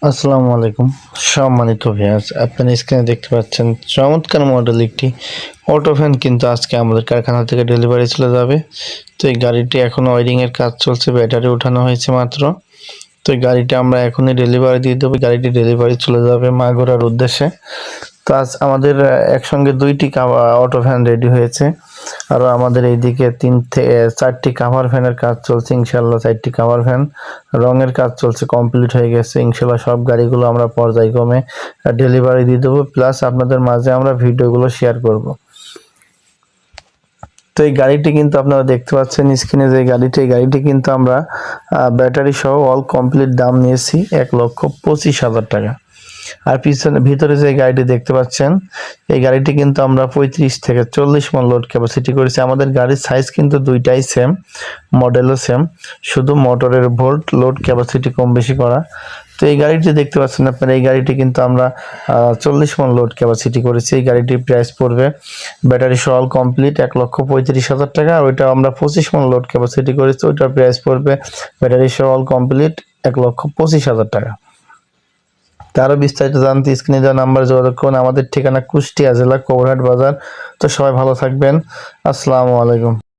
আসসালামু আলাইকুম সম্মানিত ভিউয়ার্স, আপনারা স্ক্রিনে দেখতে পাচ্ছেন চমৎকার মডেল একটি অটো ভ্যান কিন্তু আজকে আমাদের কারখানা থেকে ডেলিভারি চলে যাবে। তো এই গাড়িটি এখন ওয়ারিং এর কাজ চলছে, ব্যাটারি ওঠানো হয়েছে মাত্র। তো এই গাড়িটা আমরা এখনই ডেলিভারি দিয়ে দেবো। গাড়িটি ডেলিভারি চলে যাবে মাগুরার উদ্দেশ্যে। তো আজ আমাদের একসঙ্গে দুইটি অটো ভ্যান রেডি হয়েছে, আরও আমাদের এইদিকে 4টি কাভার ভ্যানের কাজ চলছে। ইনশাল্লাহ 4টি কাভার ভ্যান রঙের কাজ চলছে, কমপ্লিট হয়ে গেছে। ইনশাল্লাহ সব গাড়িগুলো আমরা পর্যায়ক্রমে ডেলিভারি দিয়ে দেবো, প্লাস আপনাদের মাঝে আমরা ভিডিওগুলো শেয়ার করব। তো এই গাড়িটি কিন্তু আপনারা দেখতে পাচ্ছেন স্ক্রিনে যে গাড়িটি, এই গাড়িটি কিন্তু আমরা ব্যাটারি সহ অল কমপ্লিট দাম নিয়েছি 1,25,000 টাকা। আর ভিতরে যে গাড়িটি দেখতে পাচ্ছেন, এই গাড়িটি কিন্তু আমরা 35 থেকে 40 মন লোড ক্যাপাসিটি করেছি। আমাদের গাড়ির সাইজ কিন্তু দুইটাই সেম, মডেলও সেম, শুধু মোটরের ভোল্ট লোড ক্যাপাসিটি কম বেশি করা। তো এই গাড়িটি দেখতে পাচ্ছেন আপনারা, এই গাড়িটি কিন্তু আমরা 40 মন লোড ক্যাপাসিটি করেছি। এই গাড়িটির প্রাইস পড়বে ব্যাটারি সহ অল কমপ্লিট 1,35,000 টাকা। আর ওইটা আমরা 25 মন লোড ক্যাপাসিটি করেছি, ওইটার প্রাইস পড়বে ব্যাটারি সহ অল কমপ্লিট 1,25,000 টাকা। আরও বিস্তারিত জানতে স্ক্রিনে দেওয়া নাম্বারে যোগাযোগ করুন। আমাদের ঠিকানা কুষ্টিয়া জেলা কৌরহাট বাজার। তো সবাই ভালো থাকবেন। আসসালামু আলাইকুম।